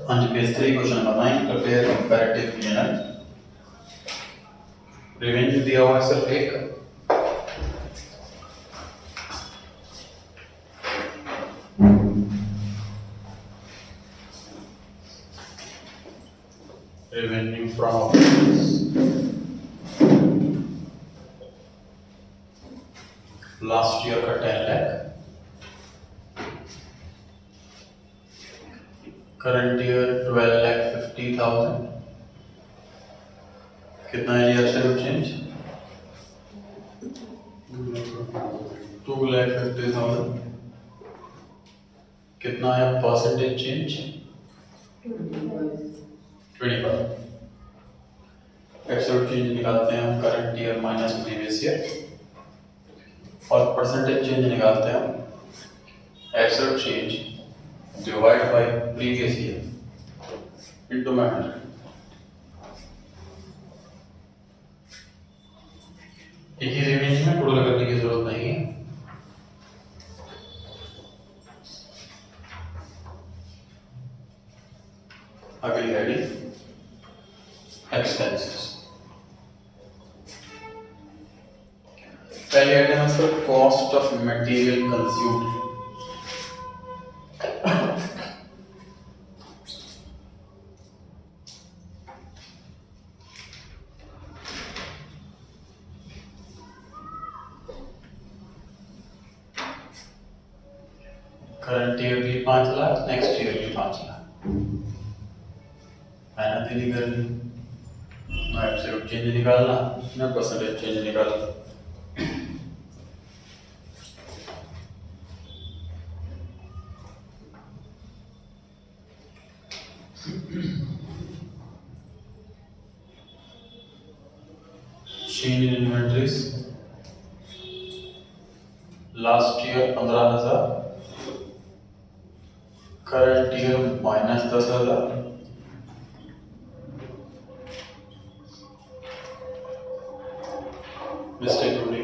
हाँ जी, page 3 question number 9 prepare comparative unit. Revenue दिया हुआ है सिर्फ एक। रेवेन्यू फ्रॉम लास्ट ईयर का 10 लाख, करंट ईयर 12,50,000। कितना है ये एब्सोल्यूट चेंज? 2,50,000। कितना है परसेंटेज चेंज? 25। एब्सोल्यूट चेंज निकालते हैं हम current year minus previous year, और परसेंटेज चेंज निकालते हैं हम absolute change divide by previous year into 100। एक ही रेवेन्यू में टोटल करने की जरूरत नहीं है। अगली हेडिंग एक्सपेंसेस। पहली आइटम है sir cost of material consumed. Current year भी 5 लाख, नेक्स्ट ईयर भी 5 लाख। मेहनत ही नहीं करनी, ना एब्सोल्यूट चेंज निकालना ना परसेंटेज चेंज निकालना। Change in inventories last year 15,000, current year minus 10,000। Mistake होगी।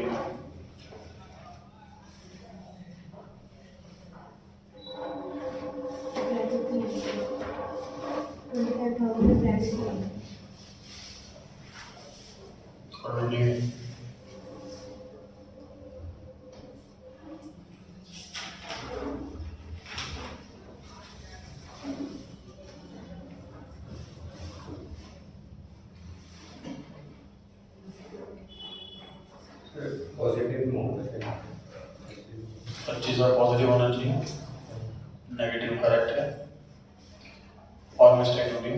पॉजिटिव 25 और पॉजिटिव होना चाहिए, नेगेटिव करेक्ट है और मिस्टेक होगी।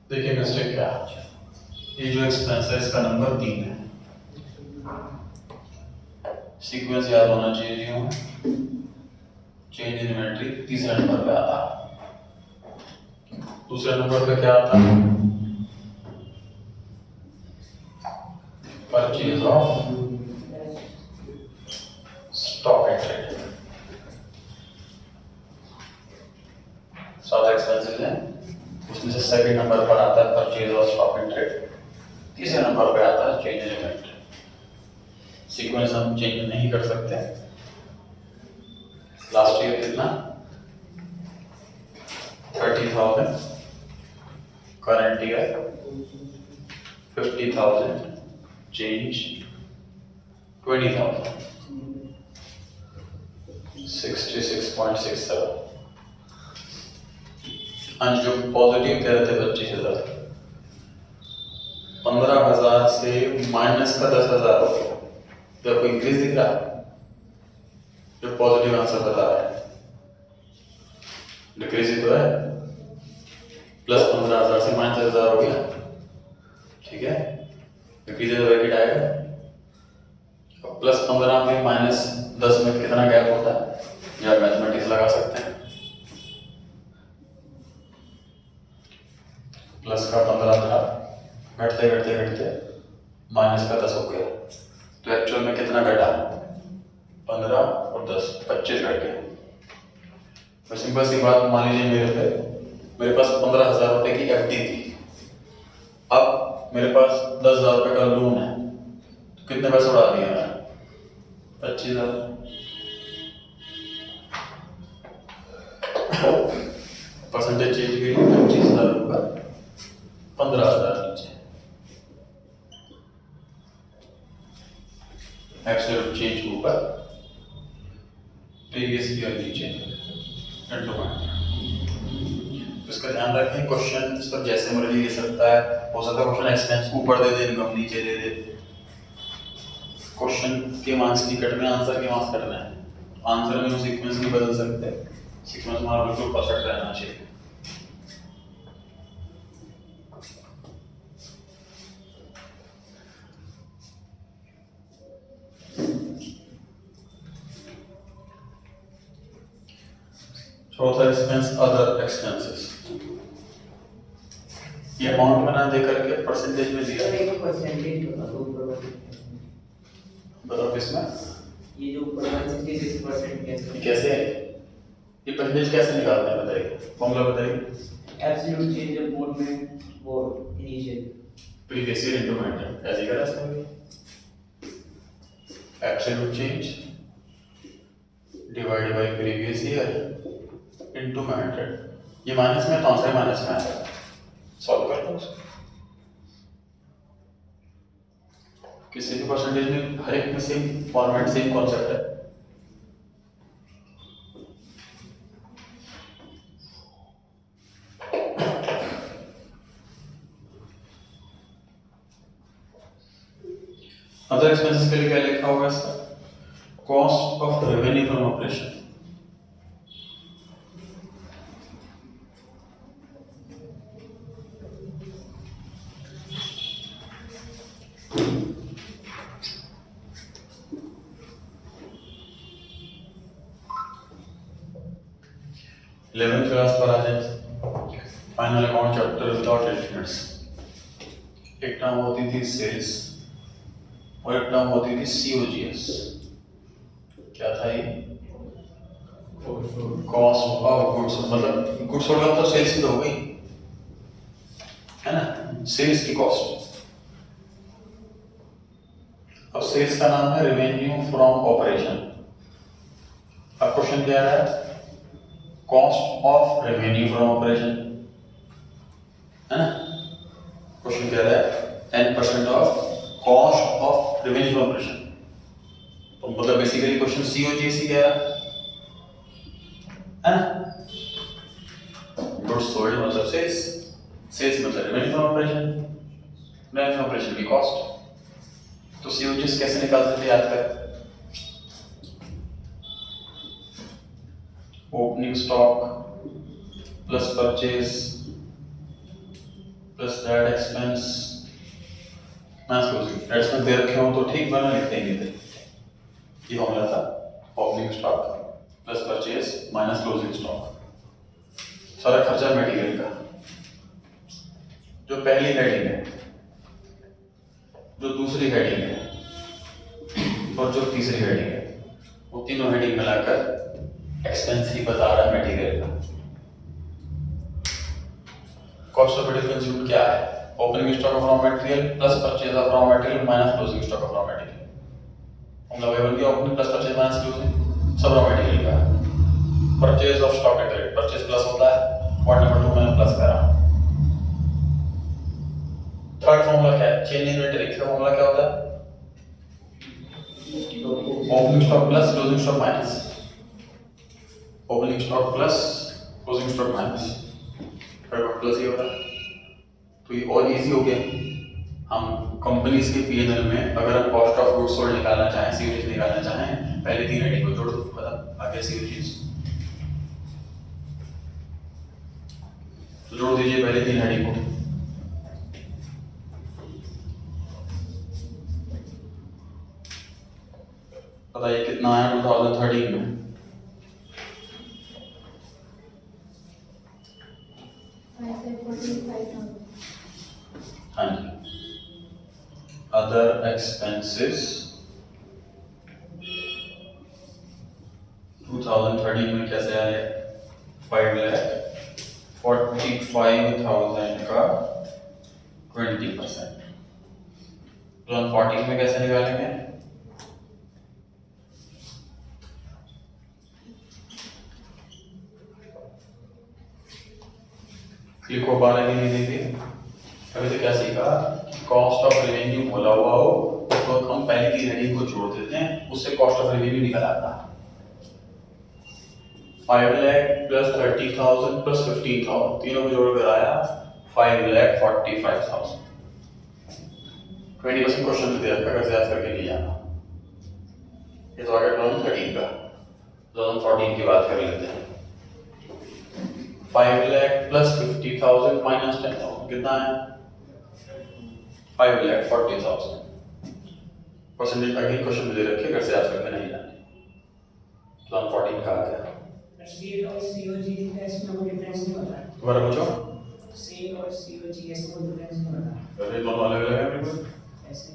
देखिए मिस्टेक क्या है। ये जो एक्सपेंस है इसका नंबर 3 है। सीक्वेंस याद होना चाहिए जी हमें। चेंज इन इन्वेंटरी तीसरे नंबर पे आता है, दूसरे नंबर पे क्या आता है? Purchase of stock and trade. 7 expenses हैं, उसमें से सेकंड नंबर पर आता है purchase of stock and trade, तीसरे नंबर पे आता है चेंज इन इन्वेंटरी। सीक्वेंस हम चेंज नहीं कर सकते। लास्ट ईयर कितना? 30,000, करंट ईयर 50,000, चेंज 20,000, 66.67। हाँ, जो पॉजिटिव कह रहे थे 25,000, 15,000 से माइनस का 10,000 हो गया, तो आपको इंक्रीज दिख रहा है? जो पॉजिटिव आंसर बता रहा है डिक्रीज ही तो है। प्लस 15,000 से माइनस 10,000 हो गया, ठीक है, डिक्रीज ब्रैकेट आएगा। प्लस 15 में माइनस 10 में कितना गैप होता है, या मैथमेटिक्स लगा सकते हैं। प्लस का 15 था, घटते घटते घटते माइनस का 10 हो गया, तो एक्चुअल में कितना घटा? 15 और 10, 25 घट गया। तो सिंपल सी बात मान लीजिए मेरे पास 15,000 रुपए की एफडी थी, अब मेरे पास 10,000 रुपये का लोन है, तो कितने पैसे उड़ा दिए मैंने? 25,000। परसेंटेज चेंज के लिए 25,000 ऊपर 15,000 नीचे, एब्सोल्यूट चेंज ऊपर प्रीवियस ईयर नीचे इंटू पॉइंट। तो इसका ध्यान रखें, क्वेश्चन इस पर जैसे मर्जी दे सकता है, हो सकता है क्वेश्चन एक्सपेंस ऊपर दे दे, इनकम नीचे दे दे। क्वेश्चन के मार्क्स नहीं कटने, आंसर के मार्क्स कटने हैं। आंसर में हम सीक्वेंस नहीं बदल सकते, सीक्वेंस हमारा बिल्कुल परफेक्ट रहना चाहिए। चौथा एक्सपेंस अदर एक्सपेंसेस, ये अमाउंट में ना दे करके परसेंटेज में दिया है। परसेंटेज बताओ किसमें? ये जो ऊपर 66% कैसे है? ये परसेंटेज कैसे निकालते हैं बताइए, फॉर्मूला बताइए। एब्सोल्यूट चेंज ऑफ मोड में वो initial previous year into minus, ऐसे ही करा इसमें। Absolute change divided by previous year into 100। ये माइनस में तो आंसर माइनस में आएगा, सॉल्व कर लो उसको। किसी भी परसेंटेज में हर एक में सेम फॉर्मेट, सेम कॉन्सेप्ट है। अदर एक्सपेंसेस के लिए क्या लिखा होगा इसका? Cost of revenue from operation. Eleventh class पर आ जाए, final account chapter without elements. एक टर्म होती थी सेल्स और एक टर्म होती थी COGS। क्या था ये? कॉस्ट ऑफ गुड्स, मतलब गुड्स सोल्ड का तो सेल्स ही तो हो गई है ना, सेल्स की कॉस्ट। अब सेल्स का नाम है रेवेन्यू फ्रॉम ऑपरेशन। अब क्वेश्चन क्या है? Cost of revenue from operation, है ना। क्वेश्चन कह रहा है N% of cost of revenue from operation. तो मतलब बेसिकली क्वेश्चन COGS ही कह रहा है ना। गुड्स सोल्ड मतलब सेल्स, सेल्स मतलब revenue from operation, revenue from operation की कॉस्ट। तो COGS कैसे निकालते थे, याद कर। Opening stock plus purchase plus that expense minus closing. That expense दे रखे हो तो ठीक, बना लिख देंगे थे। ये फॉर्मूला था, opening stock plus purchase minus closing stock. सारा खर्चा मटेरियल का। जो पहली हेडिंग है, जो दूसरी हेडिंग है और जो तीसरी हेडिंग है, वो तीनों हेडिंग मिलाकर एक्सपेंस ही बता रहा है मटेरियल का। कॉस्ट ऑफ मटेरियल कंज्यूम्ड क्या है? Opening stock of raw material plus purchase of raw material minus closing stock of raw material. हम लोग बन गया opening plus purchase minus closing, सब रॉ मटेरियल का। Purchase of stock at rate, purchase plus होता है, पॉइंट नंबर 2 मैंने plus करा। थर्ड फॉर्मूला क्या है? चेंज इन इन्वेंटरी का फॉर्मूला क्या होता है? Opening stock plus closing stock minus, opening stock plus closing stock minus, plus ही होगा। तो ये और इजी हो गया। हम कंपनीज के P&L में अगर हम कॉस्ट ऑफ गुड्स सोल्ड निकालना चाहें, COGS निकालना चाहें, पहले तीन हेडिंग को जोड़ दो, खत्म, आगे COGS। तो जोड़ दीजिए पहले तीन हेडिंग को। बताइए कितना आया 2013 में? हाँ जी। अदर एक्सपेंसेस 2013 में कैसे आए? 5,45,000 का 20%। 2014 में कैसे निकालेंगे? लिखो 12 की नहीं थी। अभी से क्या सीखा? कॉस्ट ऑफ रेवेन्यू बोला हुआ हो तो हम पहले की हेडिंग को जोड़ देते हैं, उससे कॉस्ट ऑफ रेवेन्यू निकल आता है। 5 लाख प्लस 30,000 प्लस 15,000 तीनों को जोड़कर आया 5,45,000। 20% क्वेश्चन दे रखा, कैसे याद करके नहीं जाना। ये तो आगे 2013 का, 2014 की बात कर लेते हैं। 5 लाख प्लस 50,000 माइनस 10,000 कितना है? 5,40,000। परसेंटेज अगेन क्वेश्चन दे रखे, घर से याद करके नहीं जाने। 2014 का आ गया। सेल और सीओजी इसमें कोई डिफरेंस नहीं होता है। दोबारा पूछो। सेल और सीओजी इसमें कोई डिफरेंस नहीं होता। अरे दोनों अलग अलग है बिल्कुल। ऐसे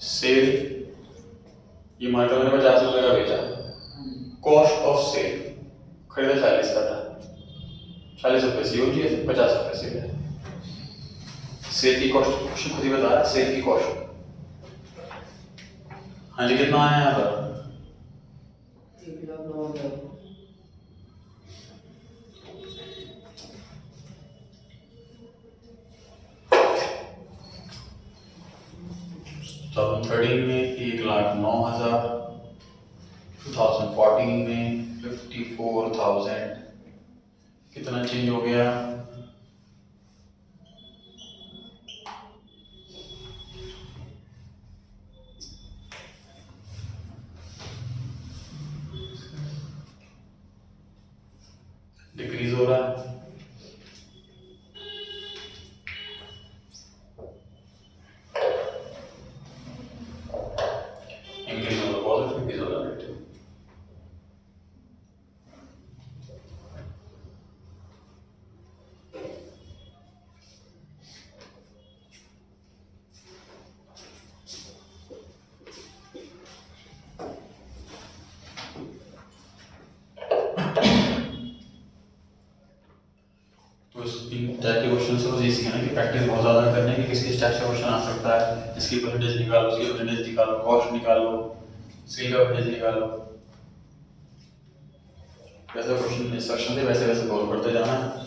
सेल, ये मार्केट में 50 रुपए का बेचा, कॉस्ट ऑफ सेल खरीदा 40 का था, 40 रुपए सीओजी है, 50 रुपए सेल है। सेल की कॉस्ट क्वेश्चन खुद ही बता रहा है, सेल की कॉस्ट। हाँ जी, कितना आया यहाँ पर? 1,09,000। तो 2013 में 1,09,000, 2014 में 54,000। कितना चेंज हो गया? डिक्रीज हो रहा है। इंक्रीज हो रहा है, पॉजिटिव, इंक्रीज हो रहा है, नेगेटिव। तो इस इन टाइप के क्वेश्चन से बस ये सीखना कि प्रैक्टिस बहुत ज़्यादा करने की, किस किस टाइप से क्वेश्चन आ सकता है, इसकी परसेंटेज निकालो, उसकी परसेंटेज निकालो, कॉस्ट निकालो, सेल का परसेंटेज निकालो। वैसे क्वेश्चन इंस्ट्रक्शन थे, वैसे वैसे सॉल्व करते जाना है।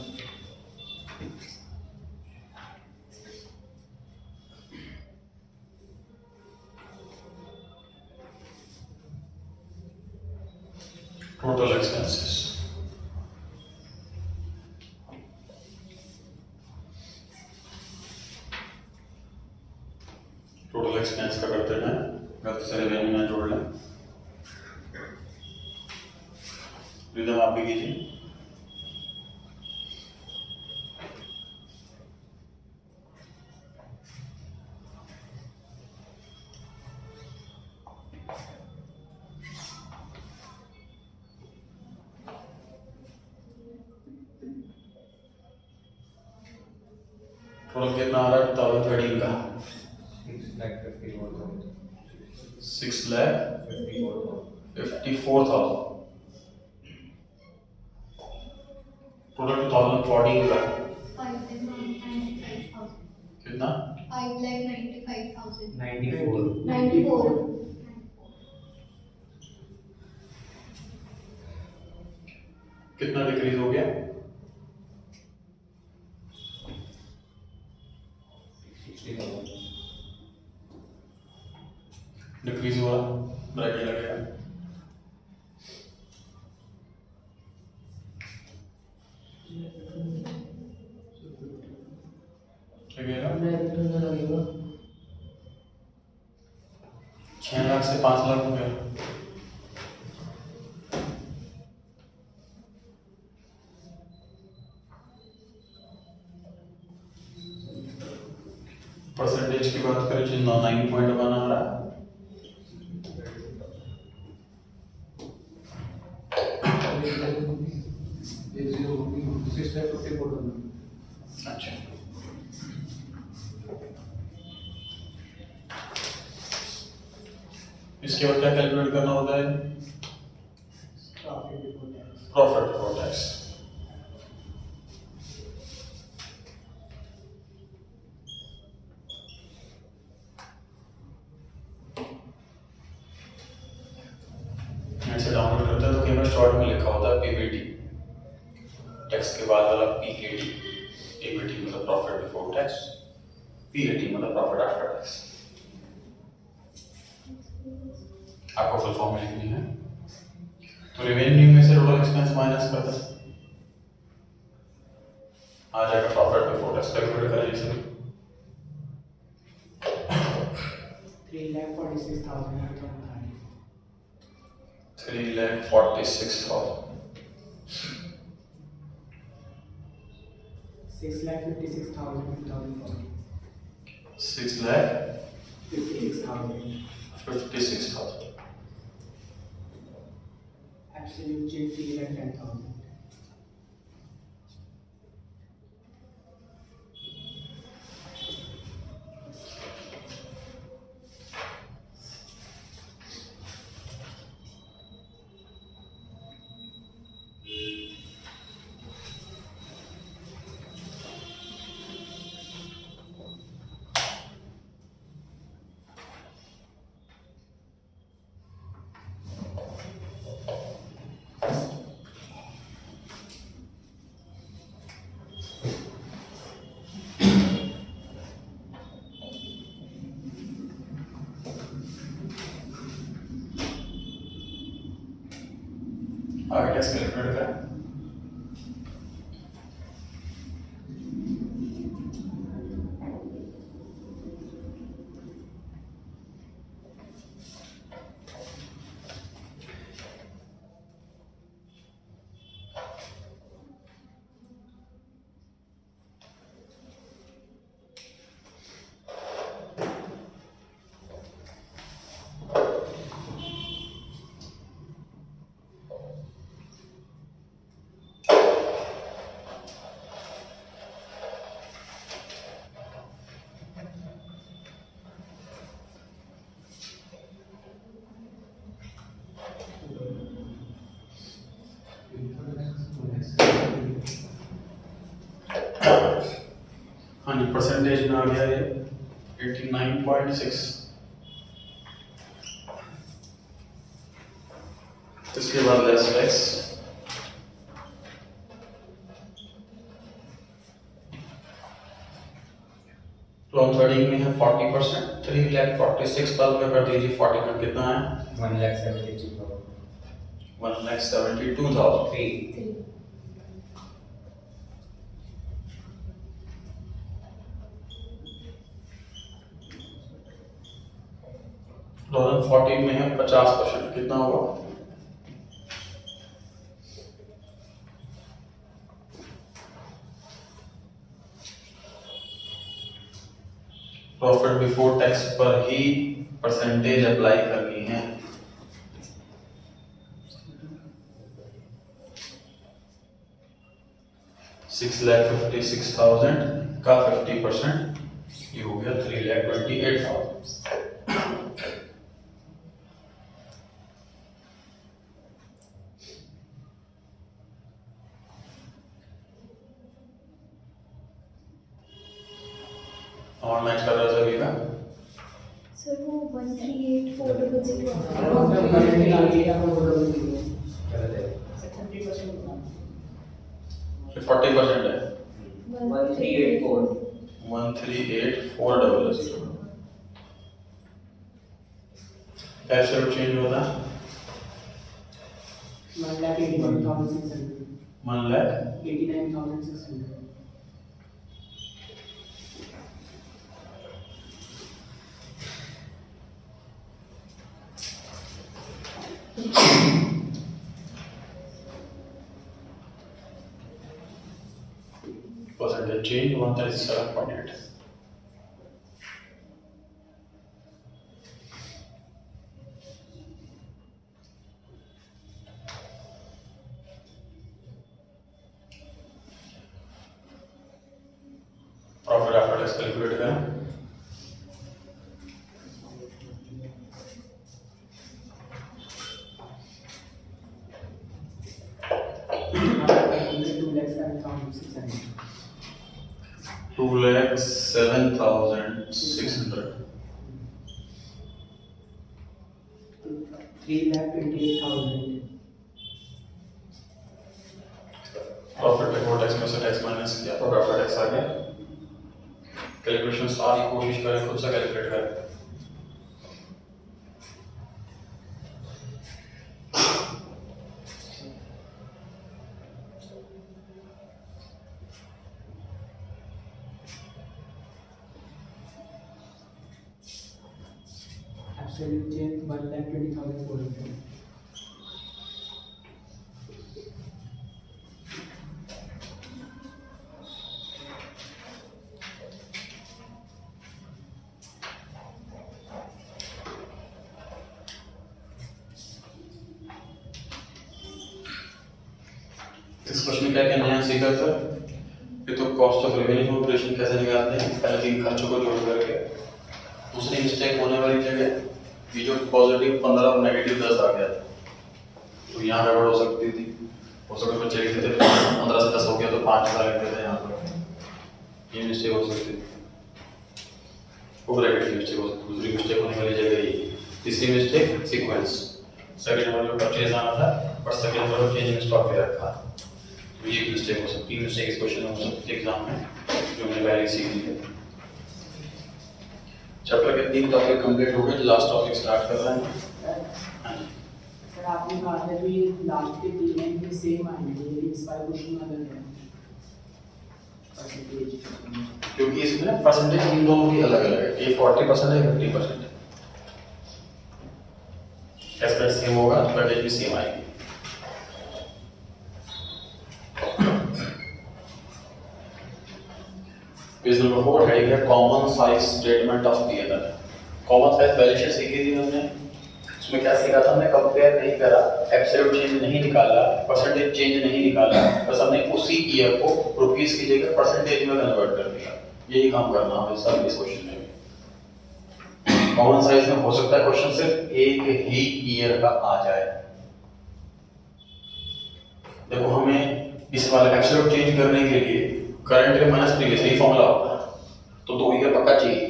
टोटल एक्सपेंसेस, टोटल एक्सपेंस का करते हैं, गलती से रेवेन्यू ना जोड़ लें। रिदम आप भी कीजिए। टोटल कितना आ रहा है 2013 का? 6,54,000। टोटल 2014 का कितना? 5,95,000 कितना डिक्रीज हो गया? 60,000। डिक्रीज हुआ, ब्रैकेट लगेगा। लगेगा 6 लाख से 5 लाख हो गया। परसेंटेज की बात करें तो 9.1 आ रहा है। अच्छा, इसके बाद क्या कैलकुलेट करना होता है? Profit before tax. शॉर्ट में लिखा होता है पीबीटी, टैक्स के बाद वाला पीएटी। पीबीटी मतलब प्रॉफिट बिफोर टैक्स, पीएटी मतलब प्रॉफिट आफ्टर टैक्स। आपको फुल फॉर्म में लिखनी है। तो रेवेन्यू में से टोटल एक्सपेंस माइनस कर दो, आ जाएगा प्रॉफिट बिफोर टैक्स। कैलकुलेट करें इसे। 3,46,000. 3,46,000, 6,56,000. 6,56,000, 56,000. Absolute change 3,10,000. आगे टैक्स कैलकुलेट करें। हाँ जी, परसेंटेज में आ गया ये 89.6। इसके बाद लेस टैक्स, लोन थर्डिंग में है 40%, 3,46,000 में कर दीजिए 40 कितना है 1,72,000. 1,72,000। 3. 2014 में है 50%, कितना हुआ प्रॉफिट बिफोर टैक्स पर ही परसेंटेज अप्लाई करनी है। $6,56,000 का 50%, ये हो गया 3,28,000। और मैच कर रहा है सभी का। सर वो 138,400 40% है 1,384. 138,400। कैश रेट चेंज होता है 1,81,600. 1,89,600। 89,600. Percentage change 137.8। Profit after tax calculate करें। $2,07,600। 3,28,000. प्रॉफिट बिफोर टैक्स में से टैक्स माइनस किया तो आफ्टर टैक्स आ गया। कैलकुलेशन सारी कोशिश करें खुद से कैलकुलेट करें। Absolute change 1,20,400. इस क्वेश्चन में क्या क्या नया सीखा सर? ये तो कॉस्ट ऑफ रेवेन्यू ऑपरेशन कैसे निकालते हैं, पहले 3 खर्चों को जोड़ करके। दूसरी मिस्टेक होने वाली जगह ये जो पॉजिटिव 15 और नेगेटिव 10 आ गया था, तो यहाँ गड़बड़ हो सकती थी। हो सकता है बच्चे लिखते थे 15 से 10 हो गया तो 5,000 लिखते थे यहाँ पर, ये मिस्टेक हो सकती थी। वो ब्रैकेट की मिस्टेक हो सकती। दूसरी मिस्टेक होने वाली जगह ये। तीसरी मिस्टेक सीक्वेंस, सेकंड नंबर जो परचेज आना था और second number change in stock पे रखा, तो ये मिस्टेक हो सकती है। मिस्टेक इस क्वेश्चन में हो सकती है एग्जाम में, जो हमने पहले सीख ली है। चैप्टर के 3 टॉपिक कंप्लीट हो गए, लास्ट टॉपिक स्टार्ट कर रहे हैं। हाँ जी सर आपने कहा था कि लास्ट के 3 एंड भी सेम आएंगे, लेकिन इस बार क्वेश्चन अलग है परसेंटेज, क्योंकि इसमें परसेंटेज इन दोनों की अलग अलग है। ये 40% है, 50% है। एस्पेक्ट सेम होगा, परसेंटेज भी सेम आएगी। पेज नंबर 4 हेडिंग है common size statement of P and L. Common size balance sheet सीखी थी हमने। उसमें क्या सीखा था हमने? कंपेयर नहीं करा, एब्सोल्यूट चेंज नहीं निकाला, परसेंटेज चेंज नहीं निकाला, बस हमने उसी ईयर को रुपीस की जगह परसेंटेज में कन्वर्ट कर दिया। यही काम करना है सब इस क्वेश्चन में भी। कॉमन साइज में हो सकता है क्वेश्चन सिर्फ एक ही ईयर का आ जाए। देखो हमें इस वाले एब्सोल्यूट चेंज करने के लिए करंट ईयर माइनस प्रीवियस यही फॉर्मूला होता है, तो 2 ईयर पक्का चाहिए।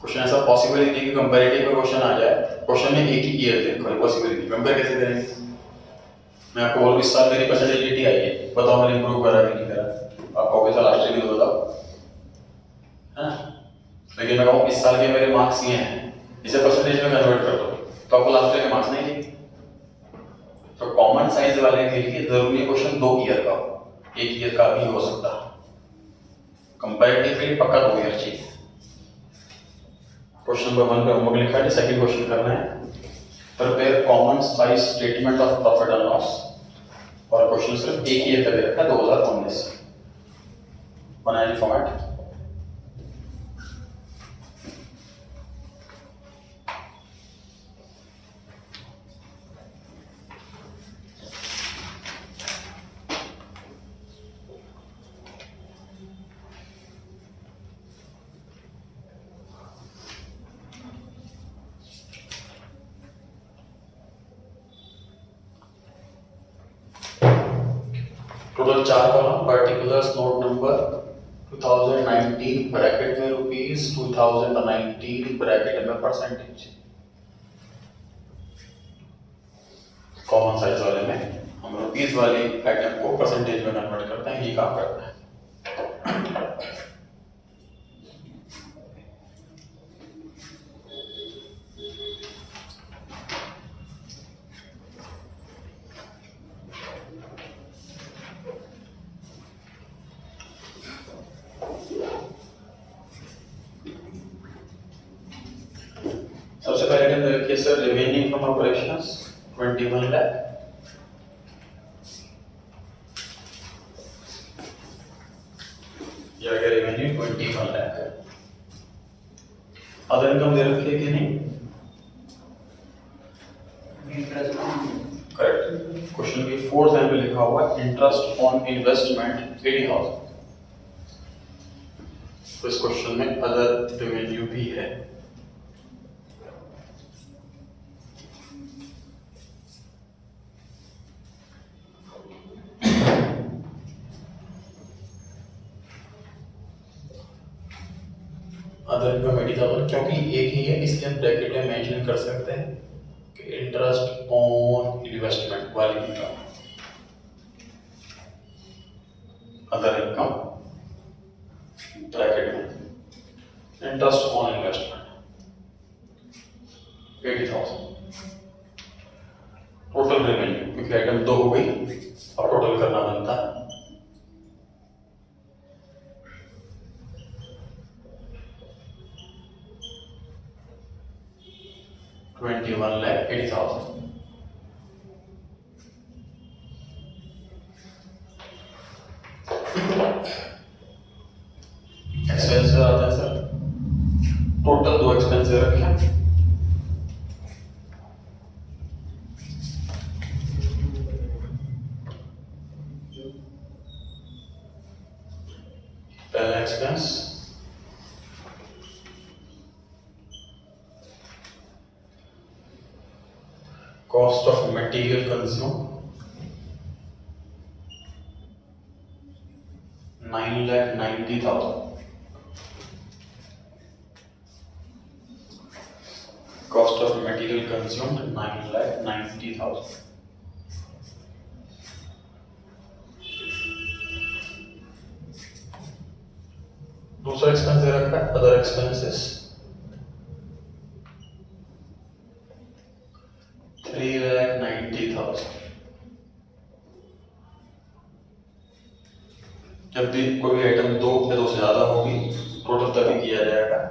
क्वेश्चन ऐसा पॉसिबल ही नहीं कि कंपैरेटिव में क्वेश्चन आ जाए, क्वेश्चन में एक ही ईयर दे, कोई पॉसिबिलिटी। कंपेयर कैसे करेंगे? मैं आपको बोलूं इस साल मेरी परसेंटेज आई है, बताओ मैंने इंप्रूव करा कि नहीं करा? आप कहोगे सर लास्ट ईयर की तो बताओ, है ना? लेकिन मैं कहूं इस साल के मेरे मार्क्स ये हैं, इसे परसेंटेज में कन्वर्ट कर दो, तो आपको लास्ट ईयर के मार्क्स नहीं चाहिए। तो कॉमन साइज वाले के लिए जरूरी क्वेश्चन 2 ईयर का हो, 1 ईयर का भी हो सकता है। कंपैरेटिव के लिए पक्का 2 ईयर चाहिए। क्वेश्चन नंबर 1 पे होमवर्क लिखा है, सेकंड क्वेश्चन करना है prepare common size statement of profit and loss, और क्वेश्चन सिर्फ 1 ईयर का दे रखा है 2019। बनाइए format. Total 4 column, particulars note number 2019 bracket में रुपीस, 2019 ब्रैकेट में परसेंटेज। कॉमन साइज वाले में हम रुपीस वाली आइटम को परसेंटेज में कन्वर्ट करते हैं, ये काम करते हैं। सबसे पहले आइटम देखिए sir, revenue from operations 21 lakh, या अगर रेवेन्यू 21 लाख है। अदर इनकम दे रखी है कि नहीं? करेक्ट। क्वेश्चन की 4th लाइन पे लिखा हुआ है इंटरेस्ट ऑन इन्वेस्टमेंट 80,000। तो इस क्वेश्चन में अदर रेवेन्यू भी है। अदर इनकम 80,000 क्योंकि एक ही है इसलिए हम ब्रैकेट में मेंशन कर सकते हैं कि इंटरेस्ट ऑन इन्वेस्टमेंट वाली इनकम। अदर इनकम ब्रैकेट में interest on investment 80,000 total revenue, क्योंकि आइटम 2 हो गई, अब टोटल करना बनता है। $21,80,000। एक्सपेंस आता है सर, टोटल 2 एक्सपेंस रखे। पहला expense cost of material consume 9,90,000। Cost of material consumed 9,90,000। दूसरा एक्सपेंस दे रखा है अदर एक्सपेंसेस 3,90,000। जब भी कोई भी आइटम 2 या 2 से ज्यादा होगी टोटल तभी किया जाएगा।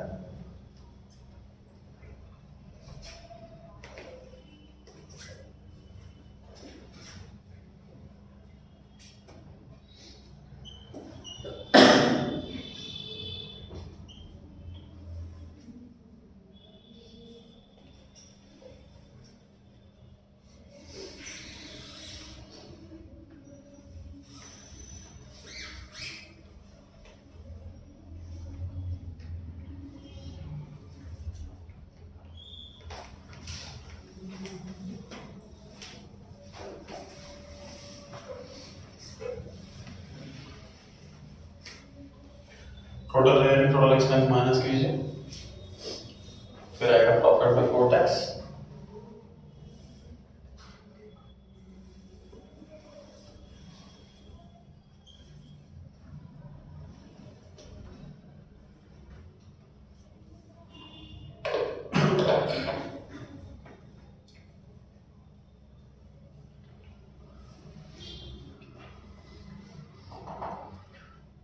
Total revenue total expense minus कीजिए, फिर आएगा profit before tax.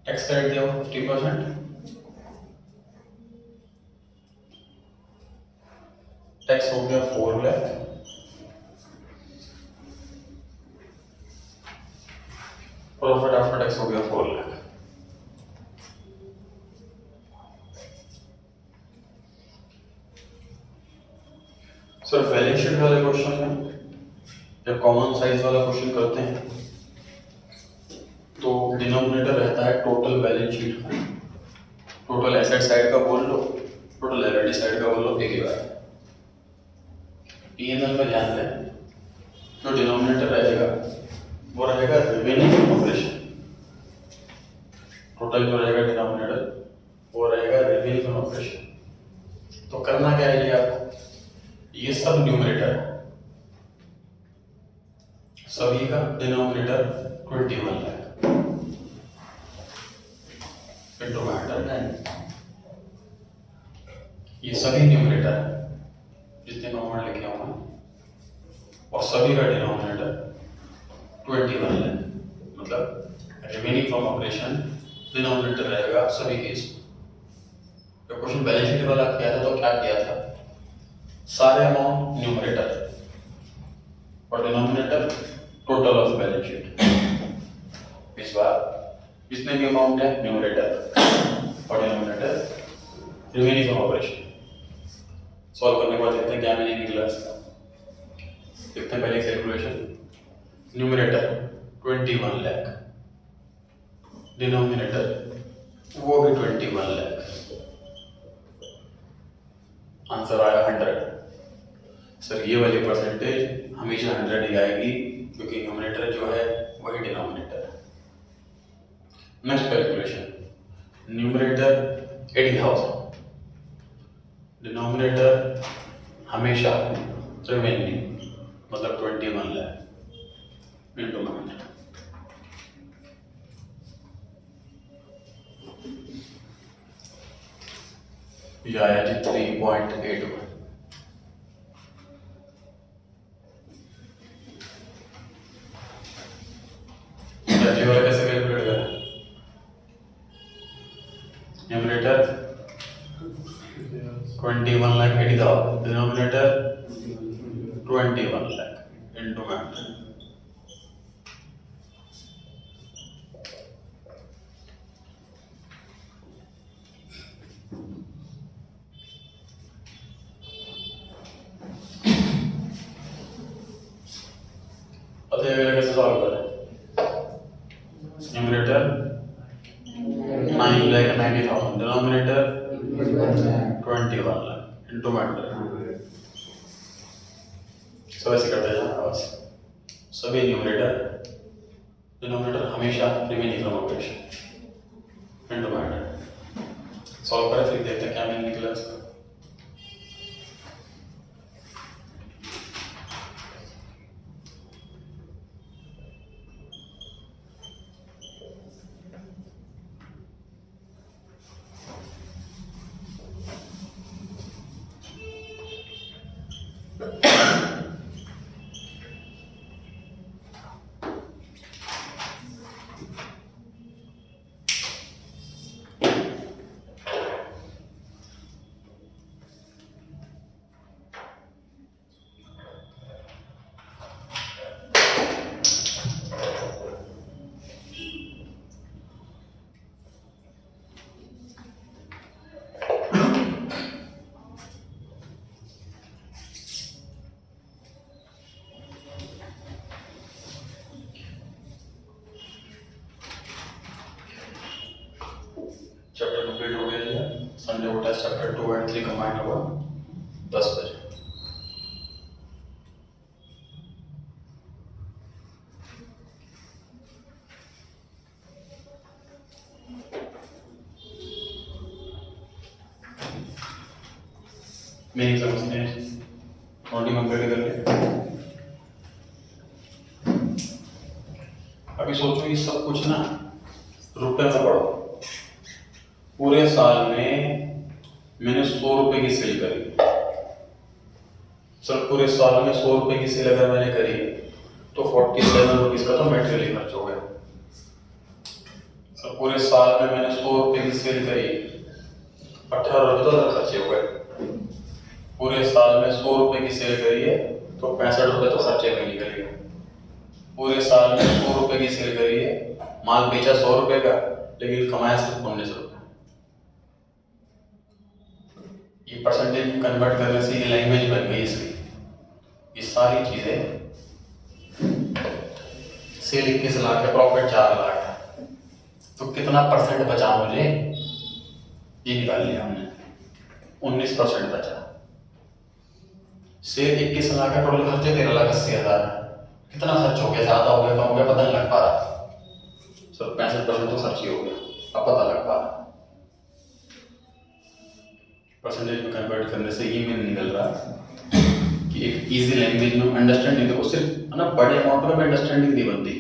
Tax rate दिया 50%, टैक्स हो गया 4 लाख, प्रॉफिट आफ्टर टैक्स हो गया 4 लाख। सर बैलेंस शीट वाले क्वेश्चन में जब कॉमन साइज वाला क्वेश्चन करते हैं तो डिनोमिनेटर रहता है टोटल बैलेंस शीट का। टोटल एसेट साइड का बोल लो, टोटल लायबिलिटी साइड का बोल लो, एक ही बात। पीएनएल में ध्यान दें, जो डिनोमिनेटर रहेगा वो रहेगा रेवेन्यू फ्रॉम ऑपरेशन। टोटल जो रहेगा डिनोमिनेटर वो रहेगा रेवेन्यू फ्रॉम ऑपरेशन। तो करना क्या है ये आपको, ये सब न्यूमरेटर है, सभी का डिनोमिनेटर 21 लाख इंटू मैटर 9। ये सभी न्यूमरेटर है जितने नॉर्मल लिखे हुए हैं, और सभी का डिनोमिनेटर 21 लाख, मतलब रेवेन्यू फ्रॉम ऑपरेशन डिनोमिनेटर रहेगा सभी केस। जब क्वेश्चन बैलेंस शीट वाला किया था तो क्या किया था, सारे अमाउंट न्यूमरेटर और denominator total of balance sheet. इस बार जितने भी अमाउंट है न्यूमरेटर और denominator revenue from operation. Solve करने के बाद देखते हैं क्या मीनिंग निकला इसका। देखते हैं पहले कैलकुलेशन। न्यूमरेटर 21 लाख, डिनोमिनेटर वो भी 21 लाख, आंसर आया 100। सर ये वाली परसेंटेज हमेशा 100 ही आएगी क्योंकि न्यूमरेटर जो है वही डिनोमिनेटर है। नेक्स्ट कैलकुलेशन, न्यूमरेटर 80,000, डिनोमिनेटर हमेशा रेवेन्यू मतलब 21 लाख इंटू मैटर। ये आया जी 3.81। ये वाला कैसे कैलकुलेट करें? Numerator 21,80,000, denominator 21 lakh into 100। अब ये कैसे सॉल्व करें? Numerator 9,90,000, denominator 21 lakh into 100। सब ऐसे करते जाना बस। सभी डिनोमिनेटर हमेशा remaining from operation into 100। Solve करें फिर देखते हैं क्या मीनिंग निकला इसका। चैप्टर कंप्लीट हो गया जी। संडे को टेस्ट चैप्टर 2 और 3 कंबाइन होगा 10 बजे। मीनिंग समझते हैं, नोटिंग कंप्लीट कर ले। अभी सोचो ये सब कुछ ना रुपए में पढ़ो। पूरे साल में मैंने 100 रुपए की सेल करी। सर पूरे साल में 100 रुपए की सेल अगर मैंने करी तो 47 रुपीज का तो मेटेरियल खर्च हो गया। सर पूरे साल में मैंने 100 रुपए की सेल करी, 18 रुपए तो खर्चे हो गए। पूरे साल में 100 रुपए की सेल करी है तो 65 रुपए तो खर्चे में निकल गए। पूरे साल में 100 रुपए की सेल करी है, माल बेचा 100 रुपए का लेकिन कमाया सिर्फ 19 रुपए। ये परसेंटेज में कन्वर्ट करने से ये लैंग्वेज बन गई इसकी। ये सारी चीजें सेल 21 लाख है, प्रॉफिट 4 लाख है, तो कितना परसेंट बचा मुझे ये निकाल लिया हमने। 19% बचा। सेल 21 लाख है, टोटल खर्चे 13,80,000 है। कितना खर्च हो गया, ज्यादा हो गया कम हो गया पता नहीं लग पा रहा। सिर्फ 65% तो खर्च ही हो गया, अब पता लग पा रहा। परसेंटेज में कन्वर्ट करने से ये मीनिंग निकल रहा कि एक इजी लैंग्वेज में अंडरस्टैंडिंग देखो, सिर्फ है ना बड़े अमाउंट में अंडरस्टैंडिंग नहीं बनती।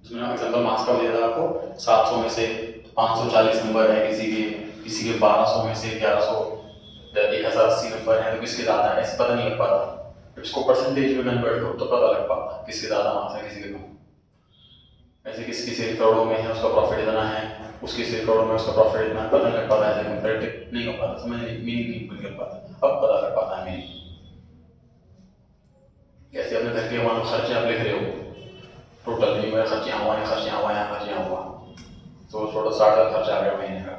जिसमें एग्जांपल मार्क्स का दिया था आपको, 700 में से 540 नंबर है किसी के 1200 में से 1100 1080 नंबर है तो किसके ज्यादा है, ऐसे पता नहीं लग पाता। जब इसको परसेंटेज में कन्वर्ट करो तो पता लग पाता किसके ज्यादा मार्क्स है किसी के कम। ऐसे किसी सेल करोड़ों में है उसका प्रॉफिट इतना है, उसकी सेल करोड़ों में उसका प्रॉफिट इतना, पता नहीं लग पाता। ऐसे कंपैरेटिव नहीं हो पाता, समझ मीनिंग नहीं कर पाता। अब पता लग पाता है मीनिंग। कैसे अपने घर के मान खर्चे आप लिख रहे हो, टोटल नहीं मेरा खर्च यहाँ हुआ, खर्च यहाँ हुआ, यहाँ खर्च यहाँ हुआ, तो टोटल 60,000 खर्च आ गया महीने का।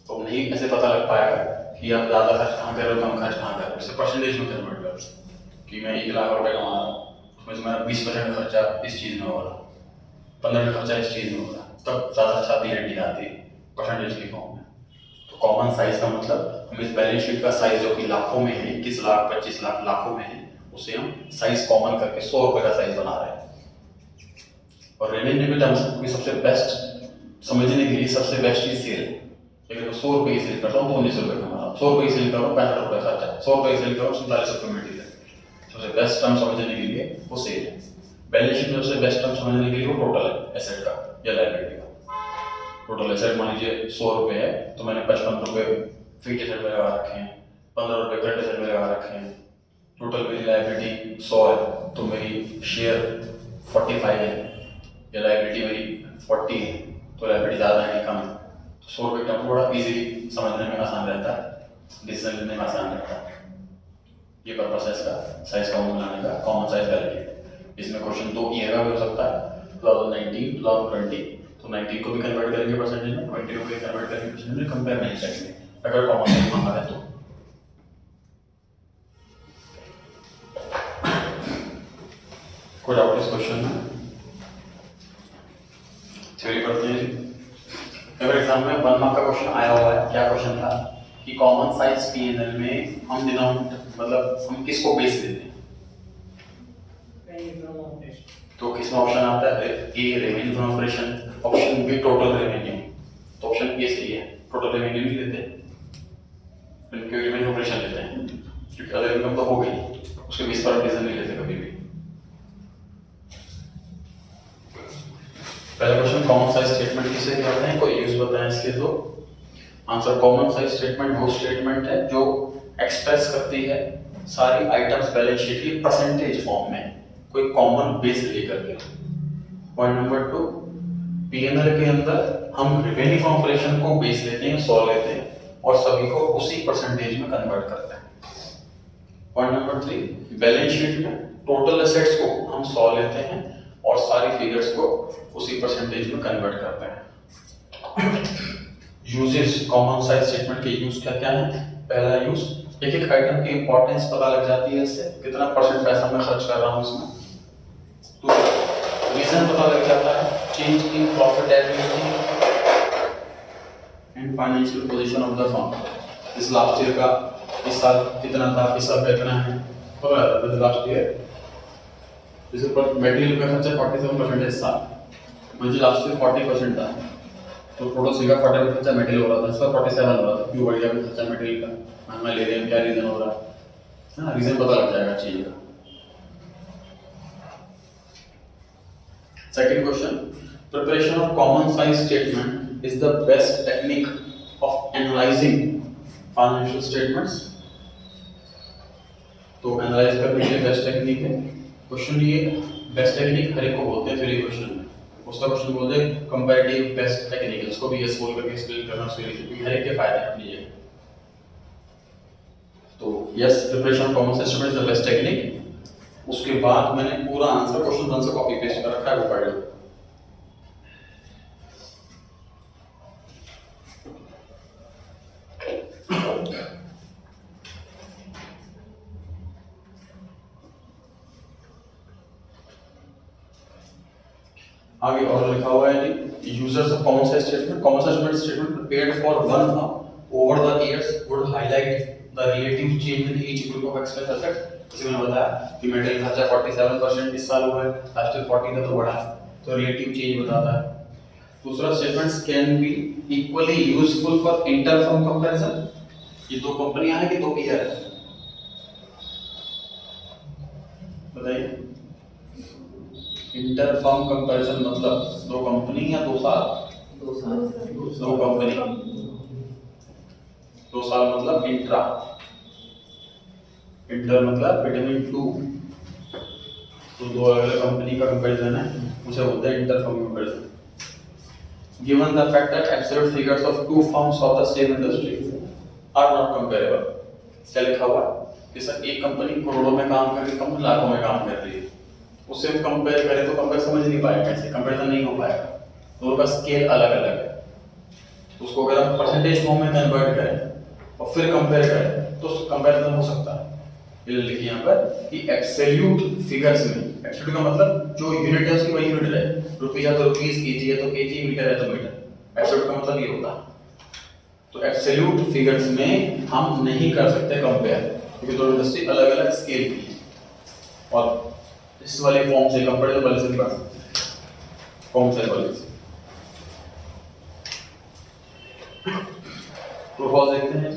तो नहीं ऐसे पता लग पाएगा कि आप ज़्यादा खर्च कहाँ कर रहे हो, कम खर्च कहाँ कर रहे हो। इसे परसेंटेज में कन्वर्ट करो कि मैं 1 लाख रुपए कमा रहा हूँ, उसमें से मेरा 20% खर्चा इस चीज़ में हो रहा, 15% खर्चा इस चीज़ में हो रहा, तब ज़्यादा अच्छा क्लियरिटी आती है परसेंटेज की फॉर्म में। तो कॉमन साइज का मतलब हम इस बैलेंस शीट का साइज जो कि लाखों में है, 21 लाख 25 लाख लाखों में है, उसे हम साइज कॉमन करके 100 रुपए का साइज बना रहे हैं। और रेवेन्यू के टर्म्स में सबसे बेस्ट समझने के लिए सबसे बेस्ट चीज सेल। अगर मैं 100 रुपए की सेल करता हूँ तो 19 रुपए कमा रहा हूँ, 100 रुपए की सेल कर रहा हूँ 65 रुपए खर्चा, 100 रुपए की सेल कर रहा हूँ 47 रुपए मटेरियल। सबसे बेस्ट टर्म समझने के लिए वो सेल है। बैलेंस शीट में सबसे बेस्ट टर्म समझने के लिए वो टोटल है एसेट का या लायबिलिटी का। टोटल एसेट मान लीजिए 100 रुपए है तो मैंने 55 रुपए फीट एसेट में लगा रखे हैं, 15 रुपए करंट एसेट में लगा रखे हैं, टोटल मेरी लाइबिलिटी 100 है तो मेरी शेयर 45 है, या लाइबिलिटी मेरी 40 है तो लाइबिलिटी ज़्यादा है कम है, तो 100 रुपये टर्म थोड़ा इजीली समझने में आसान रहता है, डिसीजन लेने में आसान रहता है। ये पर्पस है इसका साइज कॉमन बनाने का, कॉमन साइज वैलिडेट। इसमें क्वेश्चन 2 ईयर का भी हो सकता है, 2019, 2020, तो 19 को भी कन्वर्ट करेंगे परसेंटेज में, 20 को भी कन्वर्ट करेंगे परसेंटेज में, कंपेयर नहीं करेंगे अगर कॉमन साइज मांगा है तो। कोई डाउट इस क्वेश्चन में? थ्योरी पढ़ते हैं जी। अगर एग्जाम में 1 मार्क का क्वेश्चन आया हुआ है, क्या क्वेश्चन था कि कॉमन साइज P&L में हम डिनोमिनेटर मतलब हम किसको बेस लेते हैं, तो किसमें ऑप्शन आता है A revenue from operation, option B total revenue, तो ऑप्शन ए सही है, टोटल रेवेन्यू नहीं लेते बल्कि रेवेन्यू ऑपरेशन लेते हैं क्योंकि अदर इनकम तो हो गई, उसके बेस पर डिसीजन नहीं लेते कभी भी। पहला क्वेश्चन कॉमन साइज स्टेटमेंट किसे कहते हैं, कोई यूज बताएं इसके तो आंसर कॉमन साइज स्टेटमेंट वो स्टेटमेंट है जो एक्सप्रेस करती है सारी आइटम्स बैलेंस शीट की परसेंटेज फॉर्म में कोई कॉमन बेस लेकर के। पॉइंट नंबर 2, P&L के अंदर हम रेवेन्यू फ्रॉम ऑपरेशन को बेस लेते हैं, 100 लेते हैं और सभी को उसी परसेंटेज में कन्वर्ट करते हैं। पॉइंट नंबर 3, बैलेंस शीट में टोटल एसेट्स को हम 100 लेते हैं और सारी फिगर्स को उसी परसेंटेज में कन्वर्ट करते हैं। यूजेस कॉमन साइज स्टेटमेंट के यूज क्या क्या है? पहला यूज, एक एक आइटम की इंपॉर्टेंस पता लग जाती है, इससे कितना परसेंट पैसा मैं खर्च कर रहा हूँ इसमें। दूसरा, रीजन पता लग जाता है, change in profitability and financial position of the firm. इस लास्ट ईयर का इस साल कितना था, इस साल कितना है पता लगा लास्ट ईयर। जैसे पर मटेरियल का खर्चा 47% इस साल, मुझे लास्ट ईयर 40% था तो टोटल सीगा 40% खर्चा मटेरियल हो रहा था, इस बार 47 हो रहा था, क्यों बढ़ गया खर्चा मटेरियल का, महंगा ले रहे हैं, क्या रीजन हो रहा है ना, रीजन पता लग जाएगा चीज का। Second question, preparation of common size statement is the best technique of analysing financial statements. तो एनालाइज करने के लिए बेस्ट टेक्निक है, क्वेश्चन ये बेस्ट टेक्निक हर एक को बोलते हैं थ्योरी क्वेश्चन में, उसका क्वेश्चन बोलते हैं कंपैरेटिव बेस्ट टेक्निक, उसको भी यस बोल करके एक्सप्लेन करना चाहिए क्योंकि हर एक के फायदे हैं अपनी जगह। तो yes, preparation of common size statement is the best technique. उसके बाद मैंने पूरा आंसर क्वेश्चन 1 से कॉपी पेस्ट कर रखा है, वो पढ़ लो। आगे और लिखा हुआ है कि users of common size statement, common size statement prepared for one over the years would highlight the relative change in each group of expense assets. जैसे मैंने बताया कि मटेरियल खर्चा 47% इस साल हुआ है, लास्ट ईयर 40 था तो बढ़ा है, तो रिलेटिव चेंज बताता है। दूसरा, statements can be equally useful for inter firm comparison. ये दो कंपनियां हैं कि दो ईयर है, बताइए। इंटर फर्म कंपैरिजन मतलब दो कंपनी या 2 साल, 2 साल, दो कंपनी, 2 साल मतलब इंट्रा, इंटर मतलब बिटवीन 2, तो दो अलग कंपनी का कंपैरिजन है, उसे बोलते हैं inter firm comparison. Given the fact that absolute figures of 2 firms of the same industry are not comparable. क्या लिखा हुआ? जैसे एक कंपनी करोड़ों में काम कर रही है, कंपनी लाखों में काम कर रही है, उससे हम कंपेयर करें तो कंपेयर समझ नहीं पाएगा, ऐसे कंपैरिजन नहीं हो पाएगा, दोनों का स्केल अलग अलग है। तो उसको अगर हम परसेंटेज फॉर्म में कन्वर्ट करें और फिर कंपेयर करें तो कंपैरिजन हो सकता है। ये लिखिए यहाँ पर कि एब्सोल्यूट फिगर्स में, एब्सोल्यूट का मतलब जो यूनिट है उसकी वही यूनिट है, रुपीस है तो रुपीस, केजी है तो केजी, मीटर है तो मीटर, एब्सोल्यूट का मतलब ये होता है। तो एब्सोल्यूट फिगर्स में हम नहीं कर सकते कंपेयर क्योंकि दोनों इंडस्ट्री अलग अलग स्केल की है, और इस वाले फॉर्म से कंपेरेटिव वाले से नहीं पढ़ सकते, कौन से वाले से। प्रूफ देखते हैं।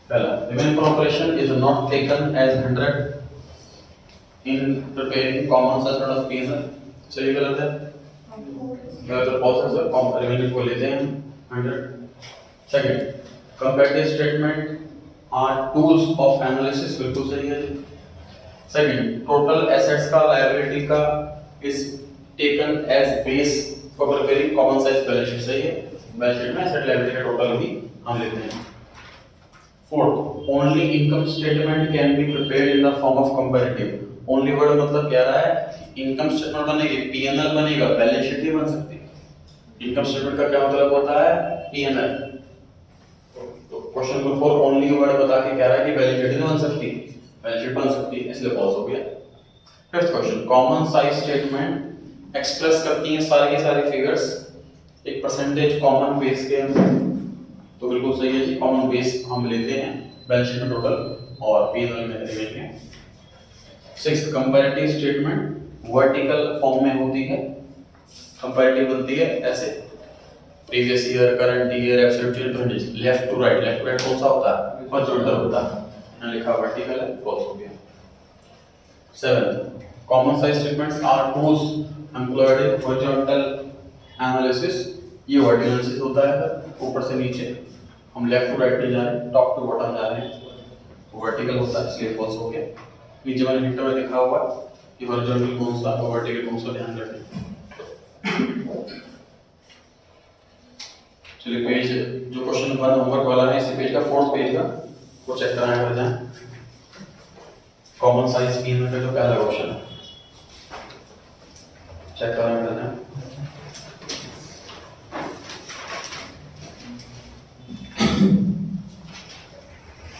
पहला, revenue from operation is not taken as 100 in preparing common statement of P&L। सही गलत है? तो फॉल्स आंसर रिमेनिंग को लेते हैं 100। Second, comparative statement are tools of analysis, बिल्कुल सही है। सेकंड, टोटल एसेट्स का लायबिलिटी का is taken as base for preparing common size balance sheet, सही है। बैलेंस शीट में एसेट लायबिलिटी का टोटल भी हम लेते हैं। Fourth, only income statement can be prepared in the form of comparative. Only word मतलब क्या रहा है, इनकम स्टेटमेंट बनेगी, पीएनएल बनेगा, बैलेंस शीट नहीं बन सकती। इनकम स्टेटमेंट का क्या मतलब होता है, पीएनएल। तो क्वेश्चन नंबर 4 ओनली वर्ड बता के कह रहा है कि बैलेंस शीट नहीं बन सकती, बैलेंस शीट बन सकती है, इसलिए फॉल्स हो गया। Fifth question, common size statement express करती है सारी की सारी फिगर्स एक परसेंटेज कॉमन बेस के अंदर, तो बिल्कुल सही है जी, कॉमन बेस हम लेते हैं बैलेंस शीट में टोटल और पीएनएल में remaining. Sixth, comparative statement vertical form में होती है, कंपैरेटिव बनती है ऐसे, previous year, current year, absolute percentage, left to right. Left to right कौन सा होता है, कंट्रोल होता है, यहाँ लिखा वर्टिकल है, फॉल्स हो गया। Seventh, common size statements are tools employed in horizontal analysis. ये वर्टिकल एनालिसिस होता है, ऊपर से नीचे, हम लेफ्ट टू राइट नहीं जा रहे, टॉप टू बॉटम जा रहे हैं, तो वर्टिकल होता है, इसलिए फॉल्स हो गया। नीचे मैंने हिंट में लिखा हुआ कि हॉरिजॉन्टल कौन सा और वर्टिकल कौन सा, ध्यान रखें। चलिए पेज, जो क्वेश्चन नंबर होमवर्क वाला है इसी पेज का, फोर्थ पेज का, वो चेक कराएं कर जाएं। कॉमन साइज स्कीम का जो पहला क्वेश्चन है, चेक कराएं कर जाएं।